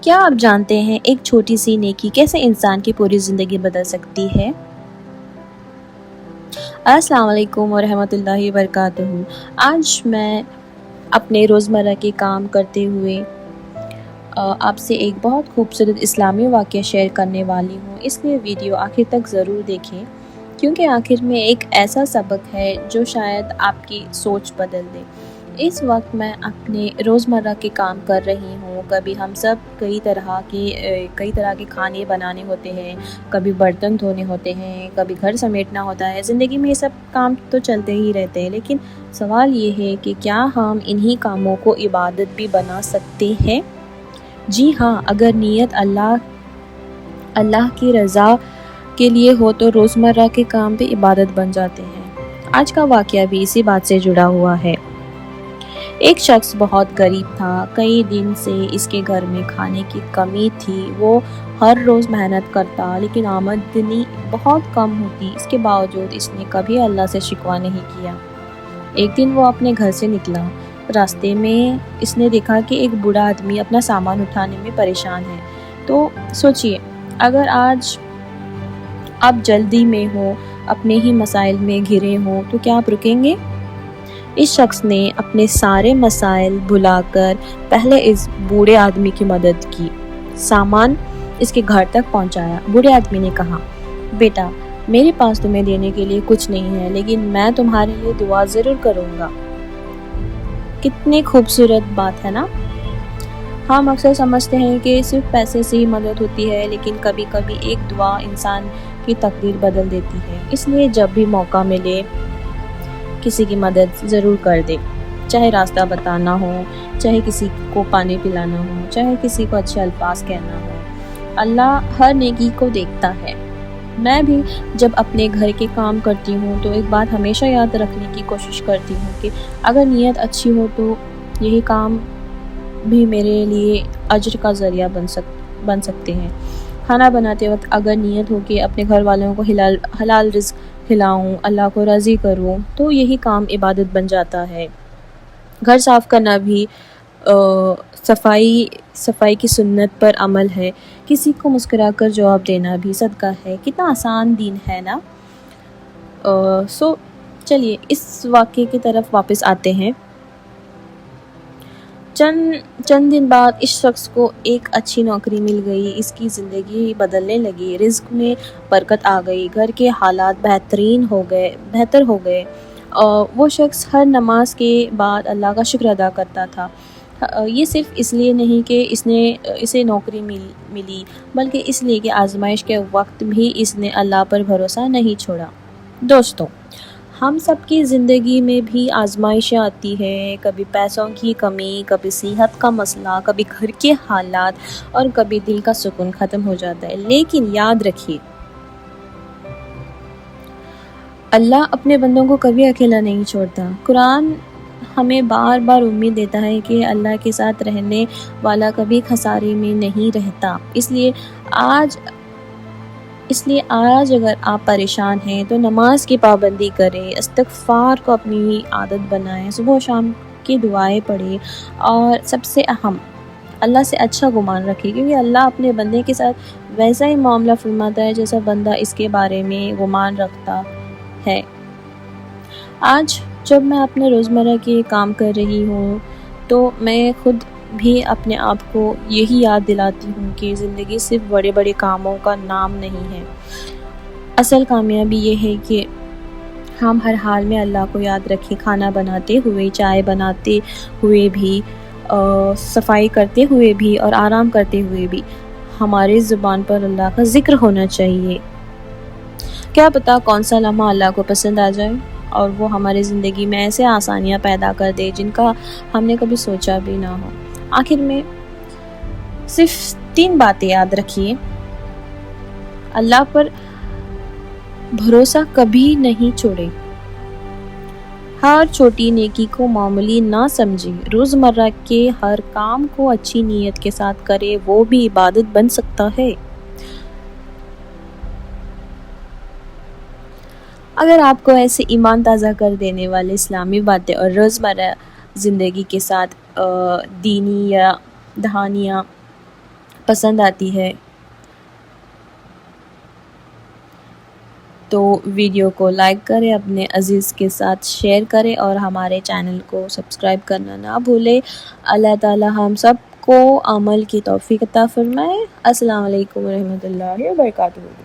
کیا آپ جانتے ہیں ایک چھوٹی سی نیکی کیسے انسان کی پوری زندگی بدل سکتی ہے؟ السلام علیکم ورحمۃ اللہ وبرکاتہ۔ آج میں اپنے روزمرہ کے کام کرتے ہوئے آپ سے ایک بہت خوبصورت اسلامی واقعہ شیئر کرنے والی ہوں، اس لیے ویڈیو آخر تک ضرور دیکھیں کیونکہ آخر میں ایک ایسا سبق ہے جو شاید آپ کی سوچ بدل دے۔ اس وقت میں اپنے روزمرہ کے کام کر رہی ہوں۔ کبھی ہم سب کئی طرح کے کھانے بنانے ہوتے ہیں، کبھی برتن دھونے ہوتے ہیں، کبھی گھر سمیٹنا ہوتا ہے۔ زندگی میں یہ سب کام تو چلتے ہی رہتے ہیں، لیکن سوال یہ ہے کہ کیا ہم انہی کاموں کو عبادت بھی بنا سکتے ہیں؟ جی ہاں، اگر نیت اللہ کی رضا کے لیے ہو تو روزمرہ کے کام بھی عبادت بن جاتے ہیں۔ آج کا واقعہ بھی اسی بات سے جڑا ہوا ہے۔ ایک شخص بہت غریب تھا، کئی دن سے اس کے گھر میں کھانے کی کمی تھی۔ وہ ہر روز محنت کرتا لیکن آمدنی بہت کم ہوتی، اس کے باوجود اس نے کبھی اللہ سے شکوہ نہیں کیا۔ ایک دن وہ اپنے گھر سے نکلا، راستے میں اس نے دیکھا کہ ایک بوڑھا آدمی اپنا سامان اٹھانے میں پریشان ہے۔ تو سوچئے، اگر آج آپ جلدی میں ہو، اپنے ہی مسائل میں گھرے ہوں تو کیا آپ رکیں گے؟ اس شخص نے اپنے سارے مسائل بھلا کر پہلے اس بوڑھے آدمی کی مدد کی، سامان اس کے گھر تک پہنچایا۔ بوڑھے آدمی نے کہا، بیٹا، میرے پاس تمہیں دینے کے لیے کچھ نہیں ہے، لیکن میں تمہارے لیے دعا ضرور کروں گا۔ کتنی خوبصورت بات ہے نا؟ ہم اکثر سمجھتے ہیں کہ صرف پیسے سے ہی مدد ہوتی ہے، لیکن کبھی کبھی ایک دعا انسان کی تقدیر بدل دیتی ہے۔ اس لیے جب بھی موقع ملے کسی کی مدد ضرور کر دے، چاہے راستہ بتانا ہو، چاہے کسی کو پانی پلانا ہو، چاہے کسی کو اچھے الفاظ کہنا ہو۔ اللہ ہر نیکی کو دیکھتا ہے۔ میں بھی جب اپنے گھر کے کام کرتی ہوں تو ایک بات ہمیشہ یاد رکھنے کی کوشش کرتی ہوں کہ اگر نیت اچھی ہو تو یہی کام بھی میرے لیے اجر کا ذریعہ بن سکتے ہیں۔ کھانا بناتے وقت اگر نیت ہو کہ اپنے گھر والوں کو حلال رزق کھلاؤں، اللہ کو راضی کروں، تو یہی کام عبادت بن جاتا ہے۔ گھر صاف کرنا بھی صفائی کی سنت پر عمل ہے۔ کسی کو مسکرا کر جواب دینا بھی صدقہ ہے۔ کتنا آسان دین ہے نا؟ چلیے اس واقعے کی طرف واپس آتے ہیں۔ چند دن بعد اس شخص کو ایک اچھی نوکری مل گئی، اس کی زندگی بدلنے لگی، رزق میں برکت آ گئی، گھر کے حالات بہتر ہو گئے۔ وہ شخص ہر نماز کے بعد اللہ کا شکر ادا کرتا تھا۔ یہ صرف اس لیے نہیں کہ اسے نوکری ملی، بلکہ اس لیے کہ آزمائش کے وقت بھی اس نے اللہ پر بھروسہ نہیں چھوڑا۔ دوستو، ہم سب کی زندگی میں بھی آزمائشیں آتی ہیں، کبھی پیسوں کی کمی، کبھی صحت کا مسئلہ، کبھی گھر کے حالات، اور کبھی دل کا سکون ختم ہو جاتا ہے۔ لیکن یاد رکھیے، اللہ اپنے بندوں کو کبھی اکیلا نہیں چھوڑتا۔ قرآن ہمیں بار بار امید دیتا ہے کہ اللہ کے ساتھ رہنے والا کبھی خسارے میں نہیں رہتا۔ اس لیے آج اگر آپ پریشان ہیں تو نماز کی پابندی کریں، استغفار کو اپنی عادت بنائیں، صبح و شام کی دعائیں پڑھیں، اور سب سے اہم، اللہ سے اچھا گمان رکھیں، کیونکہ اللہ اپنے بندے کے ساتھ ویسا ہی معاملہ فرماتا ہے جیسا بندہ اس کے بارے میں گمان رکھتا ہے۔ آج جب میں اپنے روزمرہ کے کام کر رہی ہوں تو میں خود بھی اپنے آپ کو یہی یاد دلاتی ہوں کہ زندگی صرف بڑے بڑے کاموں کا نام نہیں ہے۔ اصل کامیابی یہ ہے کہ ہم ہر حال میں اللہ کو یاد رکھیں، کھانا بناتے ہوئے، چائے بناتے ہوئے بھی، صفائی کرتے ہوئے بھی، اور آرام کرتے ہوئے بھی ہمارے زبان پر اللہ کا ذکر ہونا چاہیے۔ کیا پتہ کون سا لمحہ اللہ کو پسند آ جائے اور وہ ہماری زندگی میں ایسے آسانیاں پیدا کر دے جن کا ہم نے کبھی سوچا بھی نہ ہو۔ آخر میں صرف 3 باتیں یاد رکھیے۔ اللہ پر بھروسہ کبھی نہیں چھوڑیں، ہر چھوٹی نیکی کو معمولی نہ سمجھیں، روزمرہ کے ہر کام کو اچھی نیت کے ساتھ کریں، وہ بھی عبادت بن سکتا ہے۔ اگر آپ کو ایسے ایمان تازہ کر دینے والے اسلامی باتیں اور روزمرہ زندگی کے ساتھ دینی یا دہانیاں پسند آتی ہے تو ویڈیو کو لائک کریں، اپنے عزیز کے ساتھ شیئر کریں اور ہمارے چینل کو سبسکرائب کرنا نہ بھولیں۔ اللہ تعالی ہم سب کو عمل کی توفیق عطا فرمائے۔ السلام علیکم ورحمۃ اللہ وبرکاتہ۔